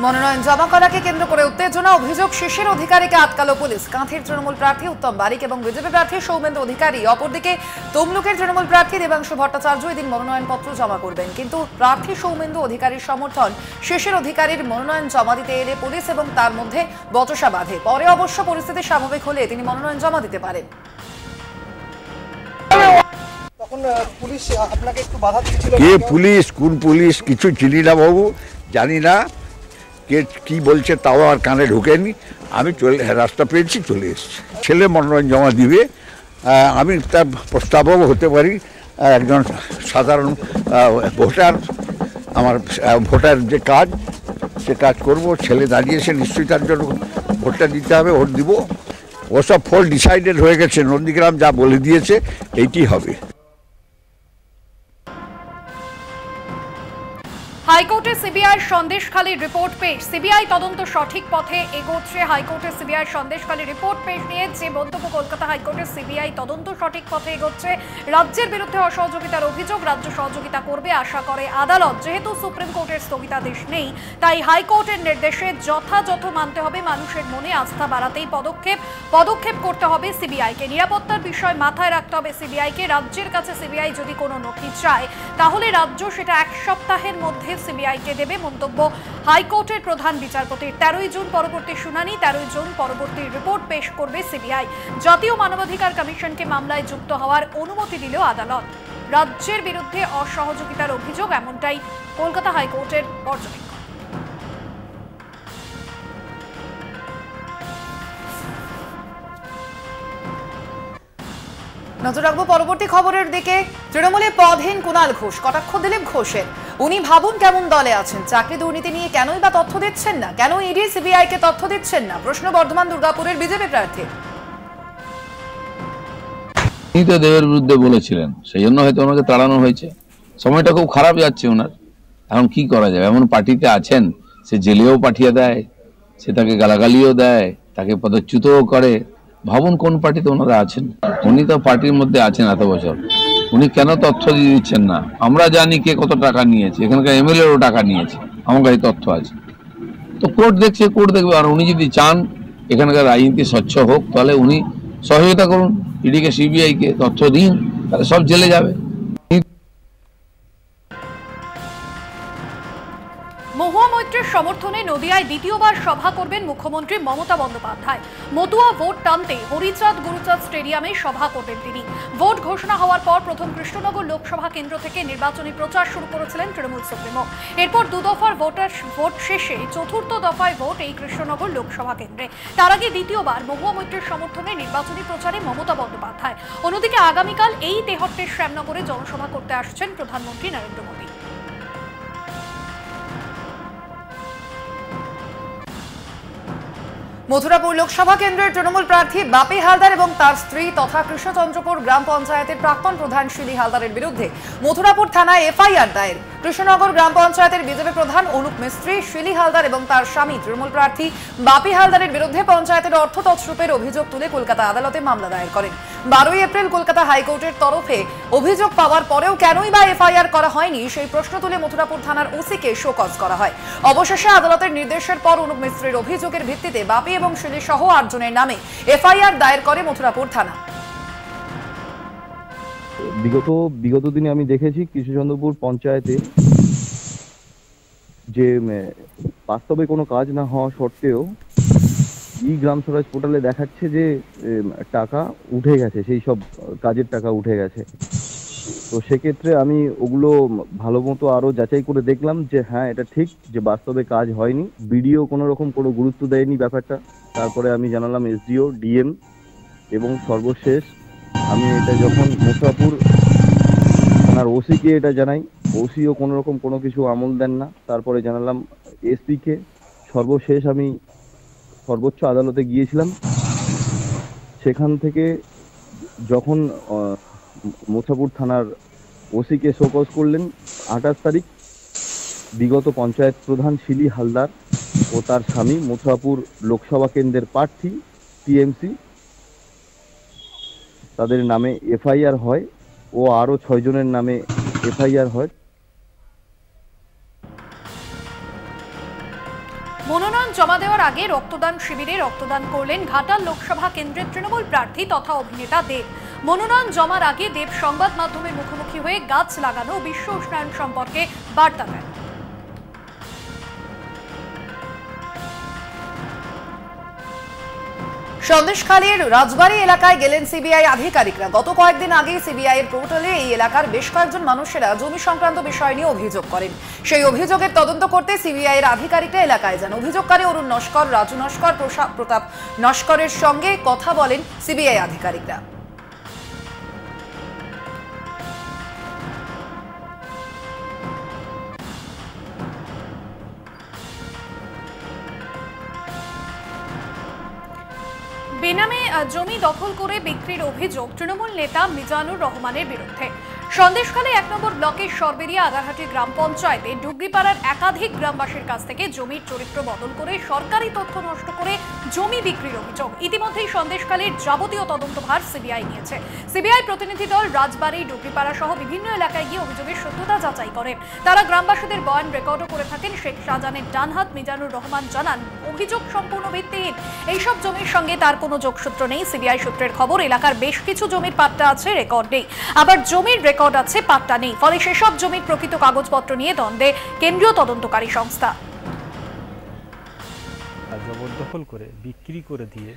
মনোনয়ন জমা করাকে কেন্দ্র করে উত্তেজনা, অভিযোগ শিশির অধিকারীকে আটকালো পুলিশ। কাঁথির তৃণমূল প্রার্থী উত্তম বারিক এবং বিজেপি প্রার্থী সৌমেন্দু অধিকারী, অপরদিকে তমলুকের তৃণমূল প্রার্থী দেবাংশু ভট্টাচার্য এদিন মনোনয়নপত্র জমা করবেন। কিন্তু প্রার্থী সৌমেন্দু অধিকারীর সমর্থন শিশির অধিকারীর মনোনয়ন জমা দিতে এলে পুলিশ এবং তার মধ্যে বচসা বাধে। পরে অবশ্য পরিস্থিতি স্বাভাবিক হলে তিনি মনোনয়ন জমা দিতে পারেন। কে পুলিশ, কোন পুলিশ কিছু চিনি না বাবু, জানি না কে কি বলছে, তাও আর কানে ঢোকেনি। আমি রাস্তা পেয়েছি, চলে এসেছি। ছেলে মনোনয়ন জমা দিবে, আমি তার প্রস্তাবক হতে পারি। একজন সাধারণ ভোটার, আমার ভোটার যে কাজ, সে কাজ করব। ছেলে দাঁড়িয়েছে, নিশ্চয়ই তার জন্য ভোটটা দিতে হবে, ভোট দিব। ওসব ফল ডিসাইডেড হয়ে গেছে, নন্দীগ্রাম যা বলে দিয়েছে এইটি হবে। হাইকোর্টে সিবিআই সন্দেশখালীর রিপোর্ট পেশ। সিবিআই তদন্ত সঠিক পথে এগোচ্ছে। হাইকোর্টে সিবিআই সন্দেশখালীর রিপোর্ট পেশ নিয়ে যে মন্তব্য কলকাতা হাইকোর্টে সিবিআই তদন্ত সঠিক পথে এগোচ্ছে। রাজ্যের বিরুদ্ধে অসহযোগিতার অভিযোগ, রাজ্য সহযোগিতা করবে আশা করে আদালত। যেহেতু সুপ্রিম কোর্টের স্থগিতাদেশ নেই, তাই হাইকোর্টের নির্দেশে যথাযথ মানতে হবে। মানুষের মনে আস্থা বাড়াতেই পদক্ষেপ করতে হবে সিবিআইকে। নিরাপত্তার বিষয় মাথায় রাখতে হবে সিবিআইকে। রাজ্যের কাছে সিবিআই যদি কোনো নথি চায়, তাহলে রাজ্য সেটা 1 সপ্তাহের মধ্যে সিবিআইকে দেবে। মন্তব্য হাইকোর্টের প্রধান বিচারপতির। 13ই জুন পরবর্তী শুনানি, 13ই জুন পরবর্তী রিপোর্ট পেশ করবে সিবিআই। জাতীয় মানবাধিকার কমিশনকে মামলায় যুক্ত হওয়ার অনুমতি দিল আদালত। রাজ্যের বিরুদ্ধে অসহযোগিতার অভিযোগ, এমনটাই কলকাতা হাইকোর্টের পর্যবেক্ষণ। নজর রাখবো পরবর্তী খবরের দিকে। তৃণমূলে পদহীন কুণাল ঘোষ, কটাক্ষ দিলীপ ঘোষের। উনি ভাবুন কেমন দলে আছেন, চাকরি দুর্নীতি নিয়ে কেনই বা তথ্য দিচ্ছেন না, কেন ইডি সিবিআই কে তথ্য দিচ্ছেন না, প্রশ্ন বর্ধমান দুর্গাপুরের বিজেপি প্রার্থী। তিনি তো দেবের বিরুদ্ধে বলেছিলেন, সেই জন্য হয়তো ওনাকে তাড়ানো হয়েছে। সময়টা খুব খারাপ যাচ্ছে ওনার। এখন কি করা যাবে, এমন পার্টিতে আছেন, সে জেলেও পাঠিয়ে দেয়, সে তাকে গালাগালিও দেয়, তাকে পদচ্যুতও করে। ভাবুন কোন পার্টিতে ওনারা আছেন। উনি তো পার্টির মধ্যে আছেন এত বছর, উনি কেন তথ্য দিয়ে দিচ্ছেন না? আমরা জানি কে কত টাকা নিয়েছে, এখানকার এমএলএরও টাকা নিয়েছে, আমার কাছে তথ্য আছে। তো কোর্ট দেখছে, কোর্ট দেখবে। আর উনি যদি চান এখানকার রাজনীতি স্বচ্ছ হোক, তাহলে উনি সহযোগিতা করুন, ইডিকে সিবিআইকে তথ্য দিন, তাহলে সব জেলে যাবে। মহুয়া মৈত্রের সমর্থনে নদিয়ায় দ্বিতীয়বার সভা করবেন মুখ্যমন্ত্রী মমতা বন্দ্যোপাধ্যায়। মতুয়া ভোট টানতে হরিচাঁদ গুরুচাঁদ স্টেডিয়ামে সভা করবেন তিনি। ভোট ঘোষণা হওয়ার পর প্রথম কৃষ্ণনগর লোকসভা কেন্দ্র থেকে নির্বাচনী প্রচার শুরু করেছিলেন তৃণমূল সুপ্রিমো। এরপর 2 দফার ভোট শেষে 4র্থ দফায় ভোট এই কৃষ্ণনগর লোকসভা কেন্দ্রে। তার আগে দ্বিতীয়বার মহুয়া মৈত্রের সমর্থনে নির্বাচনী প্রচারে মমতা বন্দ্যোপাধ্যায়। অন্যদিকে আগামীকাল এই তেহট্টের শ্যামনগরে জনসভা করতে আসছেন প্রধানমন্ত্রী নরেন্দ্র মোদী। মথুরাপুর লোকসভা কেন্দ্রের তৃণমূল প্রার্থী বাপি হালদার এবং তার স্ত্রী তথা কৃষ্ণচন্দ্রপুর গ্রাম পঞ্চায়েতের প্রাক্তন প্রধান শিলি হালদারের বিরুদ্ধে মথুরাপুর থানায় এফআইআর দায়ের। কৃষ্ণনগর গ্রাম পঞ্চায়েতের বিজেপি প্রধান অনুপ মিস্ত্রি, শিলি হালদার এবং তার স্বামী তৃণমূল প্রার্থী বাপি হালদারের বিরুদ্ধে পঞ্চায়েতের অর্থ তছরূপের অভিযোগ তুলে কলকাতা আদালতে মামলা দায়ের করেন। 12ই এপ্রিল কলকাতা হাইকোর্টের তরফে অভিযোগ পাওয়ার পরেও কেনই বা এফআইআর করা হয়নি, সেই প্রশ্ন তুলে মথুরাপুর থানার ওসিকে শোকজ করা হয়। অবশেষে আদালতের নির্দেশের পর অনুপ মিস্ত্রির অভিযোগের ভিত্তিতে বাপি এবং শিলি সহ 8 জনের নামে এফআইআর দায়ের করে মথুরাপুর থানা। বিগত দিনে আমি দেখেছি কৃষ্ণচন্দ্রপুর পঞ্চায়েতে যে বাস্তবে কোনো কাজ না হওয়া সত্ত্বেও গ্রাম স্বরাজ পোর্টালে দেখাচ্ছে যে টাকা উঠে গেছে, সেই সব কাজের টাকা উঠে গেছে। তো সেক্ষেত্রে আমি ওগুলো ভালো মতো আরও যাচাই করে দেখলাম যে হ্যাঁ এটা ঠিক, যে বাস্তবে কাজ হয়নি। বিডিও কোনো রকম কোনো গুরুত্ব দেয়নি ব্যাপারটা। তারপরে আমি জানালাম এসডিও, ডিএম এবং সর্বশেষ আমি এটা যখন মথুরাপুর থানার ওসিকে এটা জানাই, ওসিও কোনো রকম কোনো কিছু আমল দেন না। তারপরে জানালাম এসপিকে। সর্বশেষ আমি সর্বোচ্চ আদালতে গিয়েছিলাম। সেখান থেকে যখন মথুরাপুর থানার ওসিকে শোকজ করলেন 28 তারিখ, বিগত পঞ্চায়েত প্রধান শিলি হালদার ও তার স্বামী মথুরাপুর লোকসভা কেন্দ্রের প্রার্থী টিএমসি, তাদের নামে এফআইআর হয় ও আরও 6 জনের নামে এফআইআর হয়। মনোনয়ন জমা দেওয়ার আগে রক্তদান শিবিরে রক্তদান করলেন ঘাটাল লোকসভা কেন্দ্রের তৃণমূল প্রার্থী তথা অভিনেতা দেব। মনোনয়ন জমার আগে দেব সংবাদ মাধ্যমের মুখোমুখি হয়ে গাছ লাগানো ও বিশ্ব উষ্ণায়ন সম্পর্কে বার্তা দেন। সন্দেশখালীর রাজবাড়ী এলাকায় গেলেন সিবিআই আধিকারিকরা। গত কয়েকদিন আগে সিবিআই এর পোর্টালে এই এলাকার বেশ কয়েকজন মানুষেরা জমি সংক্রান্ত বিষয় নিয়ে অভিযোগ করেন। সেই অভিযোগের তদন্ত করতে সিবিআই এর আধিকারিকরা এলাকায় যান। অভিযোগকারী অরুণ নস্কর, রাজু নস্কর, প্রতাপ নস্করের সঙ্গে কথা বলেন সিবিআই আধিকারিকরা। বেনামে জমি দখল করে বিক্রির অভিযোগ তৃণমূল নেতা মিজানুর রহমানের বিরুদ্ধে। সন্দেশখালী ১ নম্বর ব্লকের সরবেরিয়া আগারহাটি গ্রাম পঞ্চায়েতে ডুগরিপাড়ার একাধিক গ্রামবাসীর কাছ থেকে জমির চরিত্র বদল করে সরকারি তথ্য নষ্ট করে জমি বিক্রির অভিযোগ। ইতিমধ্যেই সন্দেশখালীর যাবতীয় তদন্তভার সিবিআই নিয়েছে। সিবিআই প্রতিনিধি দল রাজবাড়ী, ডুগরিপাড়া সহ বিভিন্ন এলাকায় গিয়ে অভিযোগের সত্যতা যাচাই করেন। তারা গ্রামবাসীদের বয়ান রেকর্ডও করে থাকেন। শেখ শাহজাহানের ডানহাত মিজানুর রহমান জানান, অভিযোগ সম্পূর্ণ ভিত্তিহীন। এইসব জমির সঙ্গে তার কোনো যোগসূত্র নেই। সিবিআই সূত্রের খবর, এলাকার বেশ কিছু জমির পাট্টা আছে, রেকর্ড নেই, আবার জমির রেকর্ড আছে, পাট্টা নেই। ফলে সেসব জমির প্রকৃত কাগজপত্র নিয়ে দ্বন্দ্বে কেন্দ্রীয় তদন্তকারী সংস্থা। জবরদখল করে বিক্রি করে দিয়ে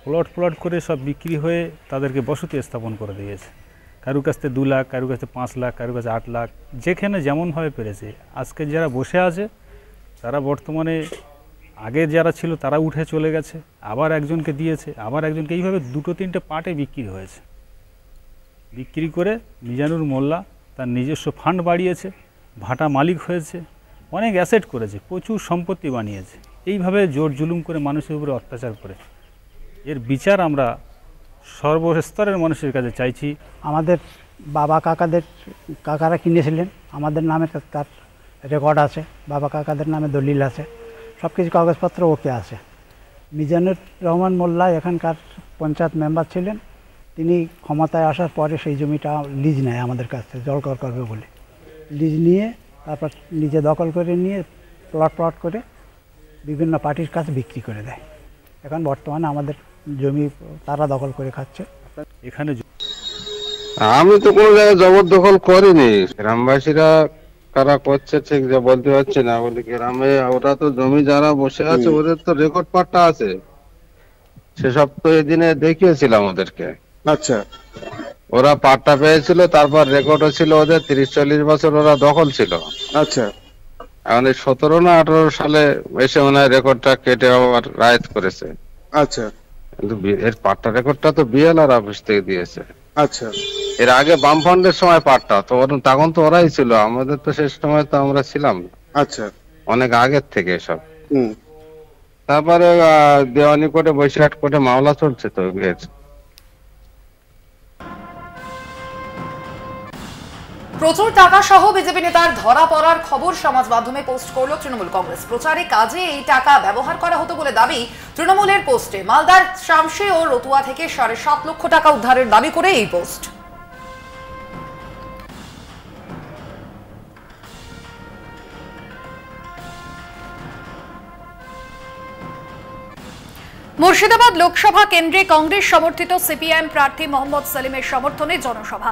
প্লট করে সব বিক্রি হয়ে তাদেরকে বসতি স্থাপন করে দিয়েছে। কারুর কাছ থেকে 2 লাখ, কারুর কাছে 5 লাখ, কারুর কাছে 8 লাখ, যেখানে যেমনভাবে পেরেছে। আজকে যারা বসে আছে তারা বর্তমানে আগে যারা ছিল তারা উঠে চলে গেছে, আবার একজনকে দিয়েছে, আবার একজনকে, এইভাবে 2-3টে পার্টে বিক্রি হয়েছে। বিক্রি করে মিজানুর মোল্লা তার নিজস্ব ফান্ড বাড়িয়েছে, ভাটা মালিক হয়েছে, অনেক অ্যাসেট করেছে, প্রচুর সম্পত্তি বানিয়েছে। এইভাবে জোর জুলুম করে মানুষের উপরে অত্যাচার করে এর বিচার আমরা সর্বস্তরের মানুষের কাছে চাইছি। আমাদের বাবা কাকারা কিনেছিলেন, আমাদের নামে তার রেকর্ড আছে, বাবা কাকাদের নামে দলিল আছে, সব কিছু কাগজপত্র ওকে আছে। মিজানুর রহমান মোল্লা এখানকার পঞ্চায়েত মেম্বার ছিলেন। তিনি ক্ষমতায় আসার পরে সেই জমিটা লিজ নেয় আমাদের কাছ থেকে, জল করবে বলে লিজ নিয়ে তারপর নিজে দখল করে নিয়ে প্লট করে বিভিন্ন পার্টির কাছে বিক্রি করে দেয়। এখন বর্তমানে আমাদের জমি তারা দখল করে খাচ্ছে। এখানে আমি তো কোনো জায়গায় জবরদখল করিনি, গ্রামবাসীরা কারা করছে ঠিক যে বলতে পারছি না। বলি গ্রামে ওরা তো জমি যারা বসে আছে ওদের তো রেকর্ড পাট্টা আছে, সেসব তো এদিনে দেখিয়েছিলাম ওদেরকে। আচ্ছা, ওরা পাট্টা পেয়েছিল, তারপর রেকর্ডও ছিল ওদের, 30-40 বছর ওরা দখল ছিল। আচ্ছা, এখন 17 না 18 সালে এসে মনে হয় রেকর্ডটা কেটে আবার রায়ত করেছে। আচ্ছা, কিন্তু এর পাট্টা রেকর্ডটা তো বিএলআর অফিস থেকে দিয়েছে। আচ্ছা, এর আগে বামফ্রন্টের সময় পাট্টা তো তখন তো ওরাই ছিল, আমাদের তো শেষ সময় তো আমরা ছিলাম না। আচ্ছা, অনেক আগের থেকে এসব। হুম, তারপরে দেওয়ানি কোর্টে, বৈশাখ কোর্টে মামলা চলছে তো। প্রচুর টাকা সহ বিজেপি নেতার ধরা পড়ার খবর সমাজ মাধ্যমে পোস্ট করল তৃণমূল কংগ্রেস। প্রচারে কাজে এই টাকা ব্যবহার করা হতো বলে দাবি তৃণমূলের পোস্টে। মালদার শামসি ও রতুয়া থেকে 7.5 লক্ষ টাকা উদ্ধারের দাবি করে এই পোস্ট। মুর্শিদাবাদ লোকসভা কেন্দ্রে কংগ্রেস সমর্থিত সিপিআইএম প্রার্থী মোহাম্মদ সেলিমের সমর্থনে জনসভা।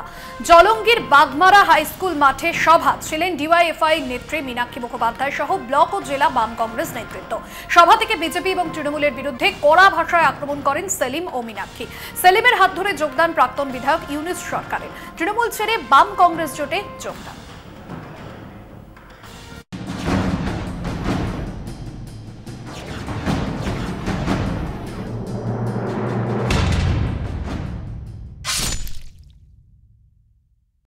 জলঙ্গির বাগমারা হাই স্কুল মাঠে সভা ছিলেন ডিওয়াইএফআই নেত্রী মীনাক্ষী মুখোপাধ্যায় সহ ব্লক ও জেলা বাম কংগ্রেস নেতৃত্ব। সভা থেকে বিজেপি এবং তৃণমূলের বিরুদ্ধে কড়া ভাষায় আক্রমণ করেন সেলিম ও মীনাক্ষী। সেলিমের হাত ধরে যোগদান প্রাক্তন বিধায়ক ইউনুস সরকারের। তৃণমূল ছেড়ে বাম কংগ্রেস জোটে যোগদান।